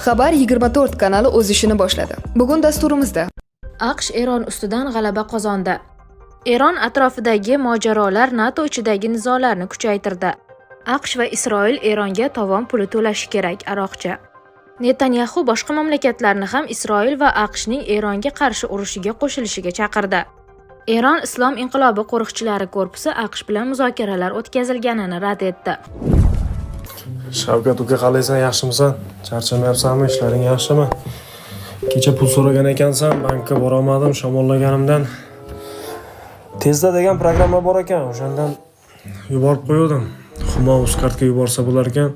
Xabar 24 kanali o'z ishini boshladi. Bugun dasturimizda AQSh Eron ustidan g'alaba qozondi. Eron atrofidagi mojarolar NATO ichidagi nizolarni kuchaytirdi. AQSh va Isroil Eronga tovon puli to'lashi kerak – Aroqchi. Netanyahu boshqa mamlakatlarni ham Isroil va AQShning Eronga qarshi urushiga qo'shilishiga chaqirdi. Eron Islom inqilobi qo'riqchilari korpusi AQSh bilan muzokaralar o'tkazilganini rad etdi. Shavkat uka, qalaysan, yaxshimisan? Charchamayapsanmi? Ishlaring yaxshimi? Kecha pul so'ragan ekansan, bankka bora olmadim shamollaganimdan. Tezda degan programma bor ekan, o'shandan yuborib qo'ydim. Humo Uzkartga yuborsa bo'lar ekan.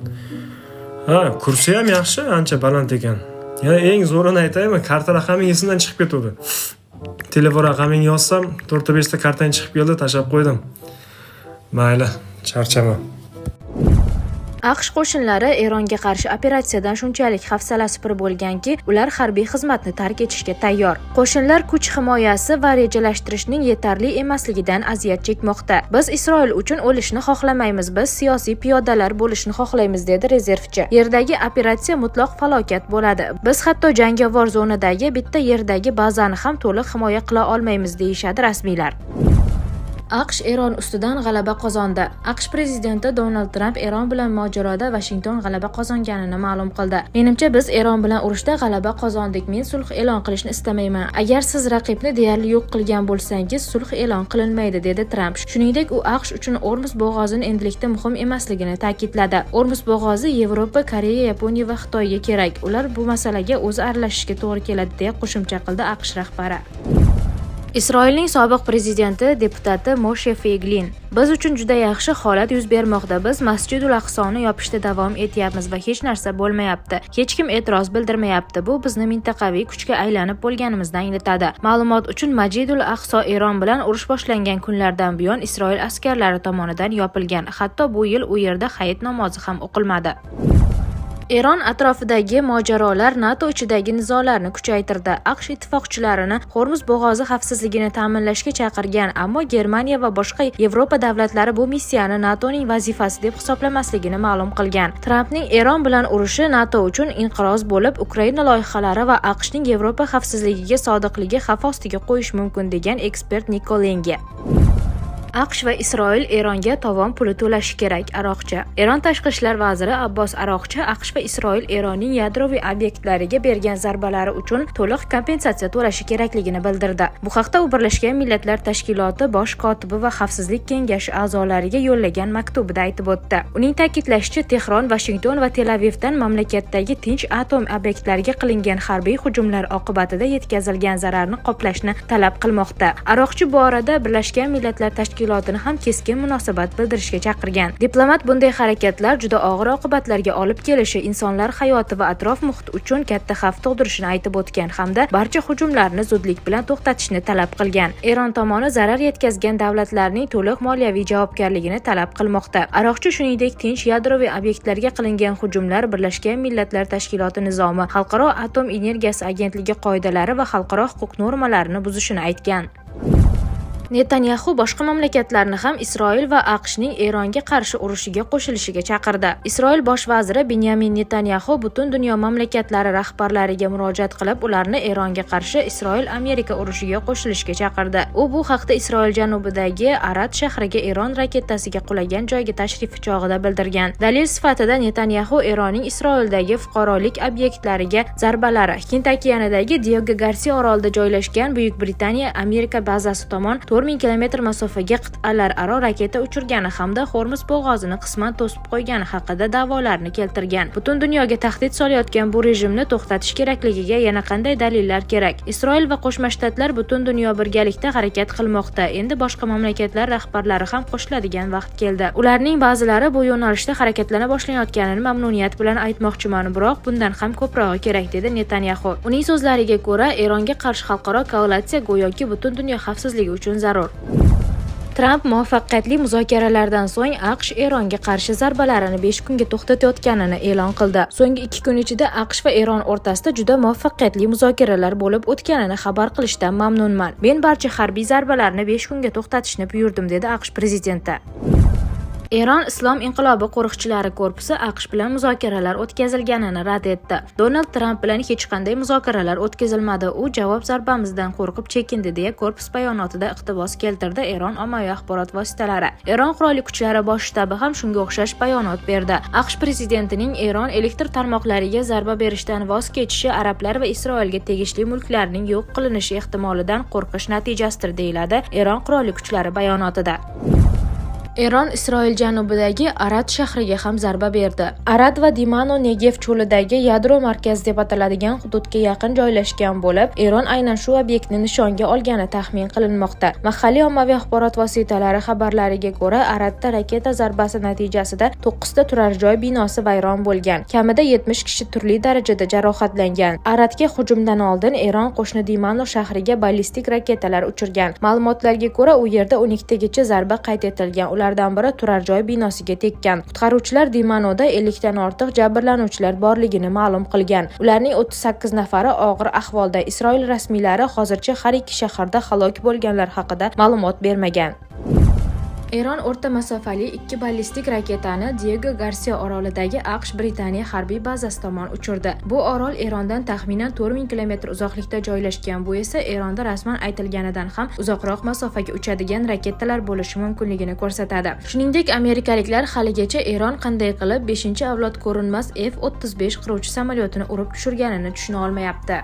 Ha, kursi ham yaxshi, ancha baland ekan. Yana eng zo'rini aytaymi, karta raqaming esimdan chiqib ketdi. Telefon raqamingni yozsam, 4-5 ta kartang chiqib keldi, tashab qo'ydim. Mayli, charchama. AQSh qo'shinlari Eronga qarshi operatsiyadan shunchalik hafsalasi bo'lganki, ular harbiy xizmatni tark etishga tayyor. Qo'shinlar kuch himoyasi va rejalashtirishning yetarli emasligidan aziyat chekmoqda. Biz Isroil uchun o'lishni xohlamaymiz, biz siyosiy piyodalar bo'lishni xohlaymiz, dedi rezervchi. Yerdagi operatsiya mutlaq falokat bo'ladi. Biz hatto jangovar zonadagi bitta yerdagi bazani ham to'liq himoya qila olmaymiz, deyishadi rasmiylar. AQSh Eron ustidan g'alaba qozondi. AQSh prezidenti Donald Tramp Eron bilan mojaroda Vashington g'alaba qozonganini ma'lum qildi. Menimcha biz Eron bilan urushda g'alaba qozondik. Men sulh e'lon qilishni istamayman. Agar siz raqibni deyarli yo'q qilgan bo'lsangiz, sulh e'lon qilinmaydi, dedi Tramp. Shuningdek, u AQSh uchun Ormuz bo'g'ozini endilikda muhim emasligini ta'kidladi. Ormuz bo'g'ozi Yevropa, Koreya, Yaponiya va Xitoyga kerak. Ular bu masalaga o'zi aralashishga to'g'ri keladi, deya qo'shimcha qildi AQSh rahbari. Isroilning sobiq prezidenti deputati Moshe Feiglin: biz uchun juda yaxshi holat yuz bermoqda. Biz Masjidul Aqsoni yopishda davom etyapmiz va hech narsa bo'lmayapti. Hech kim e'tiroz bildirmayapti. Bu bizni mintaqaviy kuchga aylanib bo'lganimizni anglatadi. Ma'lumot uchun, Masjidul Aqso Eron bilan urush boshlangan kunlardan buyon Isroil askarlari tomonidan yopilgan. Hatto bu yil u yerda hayit namozi ham o'qilmadi. Eron atrofidagi mojarolar NATO ichidagi nizolarni kuchaytirdi. AQSh ittifoqchilarini Hormuz bo'g'ozi xavfsizligini ta'minlashga chaqirgan, ammo Germaniya va boshqa Yevropa davlatlari bu missiyani NATOning vazifasi deb hisoblamasligini ma'lum qilgan. Trampning Eron bilan urushi NATO uchun inqiroz bo'lib, Ukraina loyihalari va AQShning Yevropa xavfsizligiga sodiqligi xavf ostiga qo'yish mumkin, degan ekspert Niko Lenge. AQSh va Isroil Eronga tovon puli to'lashi kerak – Aroqchi. Eron tashqi ishlar vaziri Abbos Aroqchi AQSh va Isroil Eronning yadroviy obyektlariga bergan zarbalari uchun to'liq kompensatsiya to'lashi kerakligini bildirdi. Bu haqda u Birlashgan Millatlar Tashkiloti bosh kotibi va Xavfsizlik kengashi a'zolariga yo'llagan maktubida aytib o'tdi. Uning ta'kidlashicha, Tehron, Vashington va Tel-Avivdan mamlakatdagi tinch atom obyektlariga qilingan harbiy hujumlar oqibatida yetkazilgan zararni qoplashni talab qilmoqda. Aroqchi bu orada Birlashgan Millatlar Tashkilotini ham keskin munosabat bildirishga chaqirgan. Diplomat bunday harakatlar juda og'ir oqibatlarga olib kelishi, insonlar hayoti va atrof muhit uchun katta xavf tug'dirishini aytib o'tgan hamda barcha hujumlarni zudlik bilan to'xtatishni talab qilgan. Eron tomoni zarar yetkazgan davlatlarning to'liq moliyaviy javobgarligini talab qilmoqda. Aroqchi shuningdek, tinch yadroviy obyektlarga qilingan hujumlar Birlashgan Millatlar Tashkiloti nizomi, Xalqaro atom energiyasi agentligi qoidalari va xalqaro huquq normalarini buzishini aytgan. Netanyahu boshqa mamlakatlarni ham Isroil va AQShning Eronga qarshi urushiga qo'shilishiga chaqirdi. Isroil bosh vaziri Benyamin Netanyahu butun dunyo mamlakatlari rahbarlariga murojaat qilib, ularni Eronga qarshi Isroil-Amerika urushiga qo'shilishga chaqirdi. U bu haqda Isroil janubidagi Arad shahriga Eron raketasiga qulagan joyga tashrif chog'ida bildirgan. Dalil sifatida Netanyahu Eronning Isroildagi fuqarolik obyektlariga zarbalari, Hind okeanidagi Diogo Garcia orolida joylashgan Buyuk Britaniya Amerika bazasi tomon 4000 kilometr masofaga qit'alararo raketa uchirgani hamda Hormuz bo'g'ozini qisman to'sib qo'ygani haqida da'volarni keltirgan. Butun dunyoga tahdid solayotgan bu rejimni to'xtatish kerakligiga yana qanday dalillar kerak? Isroil va Qo'shma Shtatlar butun dunyo birgalikda harakat qilmoqda. Endi boshqa mamlakatlar rahbarlari ham qo'shiladigan vaqt keldi. Ularning ba'zilari bu yo'nalishda harakatlana boshlayotganini mamnuniyat bilan aytmoqchiman, biroq bundan ham ko'prog'i kerak, dedi Netanyahu. Uning so'zlariga ko'ra, Eronga qarshi xalqaro koalitsiya go'yoki butun dunyo xavfsizligi uchun zarur. Tramp muvaffaqiyatli muzokaralardan so'ng AQSh Eronga qarshi zarbalarini 5 kunga to'xtatayotganini e'lon qildi. So'nggi 2 kun ichida AQSh va Eron o'rtasida juda muvaffaqiyatli muzokaralar bo'lib o'tganini xabar qilishdan mamnunman. Men barcha harbiy zarbalarni 5 kunga to'xtatishni buyurdim, dedi AQSh prezidenti. Eron Islom inqilobi qo'riqchilari korpusi AQSh bilan muzokaralar o'tkazilganini rad etdi. Donald Tramp bilan hech qanday muzokaralar o'tkazilmadi. U javob zarbamizdan qo'rqib chekindi deya korpus bayonotida iqtibos keltirdi Eron ommaviy axborot vositalari. Eron qurolli kuchlari bosh shtabi ham shunga o'xshash bayonot berdi. AQSh prezidentining Eron elektr tarmoqlariga zarba berishdan voz kechishi arablar va Isroilga tegishli mulklarning yo'q qilinishi ehtimolidan qo'rqish natijasidir, deyiladi Eron qurolli kuchlari bayonotida. Eron Isroil janubidagi Arad shahriga ham zarba berdi. Arad va Dimano Negev cho'lidagi yadro markazi deb ataladigan hududga yaqin joylashgan bo'lib, Eron aynan shu obyektni nishonga olgani taxmin qilinmoqda. Mahalliy ommaviy axborot vositalari xabarlariga ko'ra, Aradda raketa zarbasi natijasida 9 ta turar joy binosi vayron bo'lgan. Kamida 70 kishi turli darajada jarohatlangan. Aradga hujumdan oldin Eron qo'shni Dimano shahriga ballistik raketalar uchirgan. Ma'lumotlarga ko'ra, u yerda 12 tagacha zarba qayd etilgan. Ulardan biri turar joy binosiga tekkan. Qutqaruvchilar Dimanoda 50 dan ortiq jabrlanuvchilar borligini ma'lum qilgan. Ularning 38 nafari og'ir ahvolda. Isroil rasmiylari hozircha har ikki shaharda halok bo'lganlar haqida ma'lumot bermagan. Eron o'rta masofali 2 ballistik raketani Diego Garcia orolidagi AQSh Britaniya harbiy bazasi tomon uchirdi. Bu orol Erondan taxminan 4000 kilometr uzoqlikda joylashgan. Bu esa Eronda rasman aytilganidan ham uzoqroq masofaga uchadigan raketalar bo'lishi mumkinligini ko'rsatadi. Shuningdek, amerikaliklar haligacha Eron qanday qilib 5-avlod ko'rinmas F-35 qiruvchi samolyotini urib tushirganini tushuna olmayapti.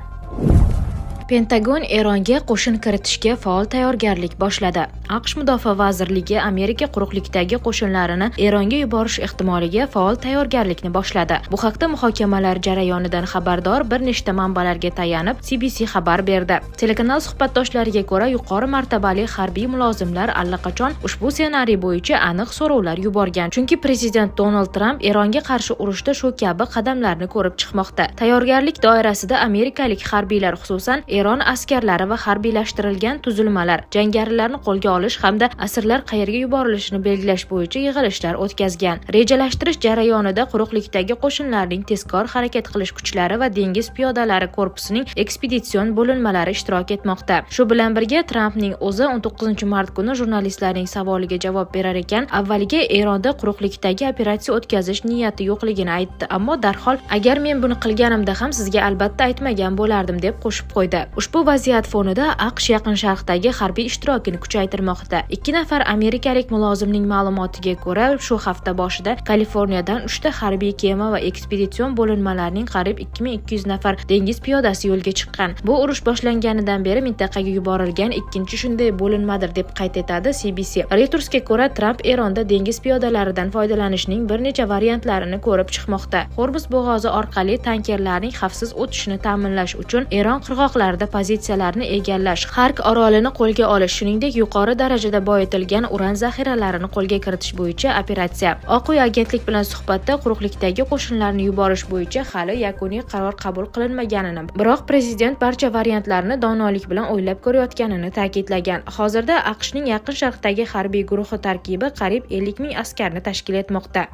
Pentagon Eronga qo'shin kiritishga faol tayyorgarlik boshladi. AQSh Mudofaa vazirligi Amerika quruqlikdagi qo'shinlarini Eronga yuborish ehtimoliga faol tayyorgarlikni boshladi. Bu haqda muhokamalar jarayonidan xabardor bir nechta manbalarga tayanib CBC xabar berdi. Telekanal suhbatdoshlariga ko'ra, yuqori martabali harbiy mulozimlar allaqachon ushbu ssenariy bo'yicha aniq so'rovlar yuborgan. Chunki prezident Donald Tramp Eronga qarshi urushda shu kabi qadamlarni ko'rib chiqmoqda. Tayyorgarlik doirasida amerikalik harbiylar, xususan Eron askarlari va harbiylashtirilgan tuzilmalar jangarilarni qo'lga olish hamda asirlar qayerga yuborilishini belgilash bo'yicha yig'ilishlar o'tkazgan. Rejalashtirish jarayonida quruqlikdagi qo'shinlarning tezkor harakat qilish kuchlari va dengiz piyodalari korpusining ekspeditsion bo'linmalari ishtirok etmoqda. Shu bilan birga Trampning o'zi 19-mart kuni jurnalistlarning savoliga javob berar ekan, avvaliga Eronda quruqlikdagi operatsiya o'tkazish niyati yo'qligini aytdi, ammo darhol agar men buni qilganimda ham sizga albatta aytmagan bo'lardim deb qo'shib qo'ydi. Ushbu vaziyat fonida AQSh Yaqin Sharqdagi harbiy ishtirokini kuchaytirmoqda. 2 nafar amerikalik mulozimning ma'lumotiga ko'ra, shu hafta boshida Kaliforniyadan 3 ta harbiy kema va ekspeditsion bo'linmalarning qariyb 2200 nafar dengiz piyodasi yo'lga chiqqan. Bu urush boshlanganidan beri mintaqaga yuborilgan ikkinchi shunday bo'linmadir deb qayd etadi CBC. Reutersga ko'ra, Tramp Eronda dengiz piyodalaridan foydalanishning bir necha variantlarini ko'rib chiqmoqda. Hormuz bo'g'ozi orqali tankerlarning xavfsiz o'tishini ta'minlash uchun Eron qirg'oqlarida pozitsiyalarni egallash, Xark orolini qo'lga olish, shuningdek yuqori darajada boyitilgan uran zaxiralarini qo'lga kiritish bo'yicha operatsiya. Oq uy agentlik bilan suhbatda quruqlikdagi qo'shinlarni yuborish bo'yicha hali yakuniy qaror qabul qilinmaganini, biroq prezident barcha variantlarni donolik bilan o'ylab ko'rayotganini ta'kidlagan. Hozirda AQShning Yaqin Sharqdagi harbiy guruhi tarkibi qariyb 50 000 askarni tashkil etmoqda.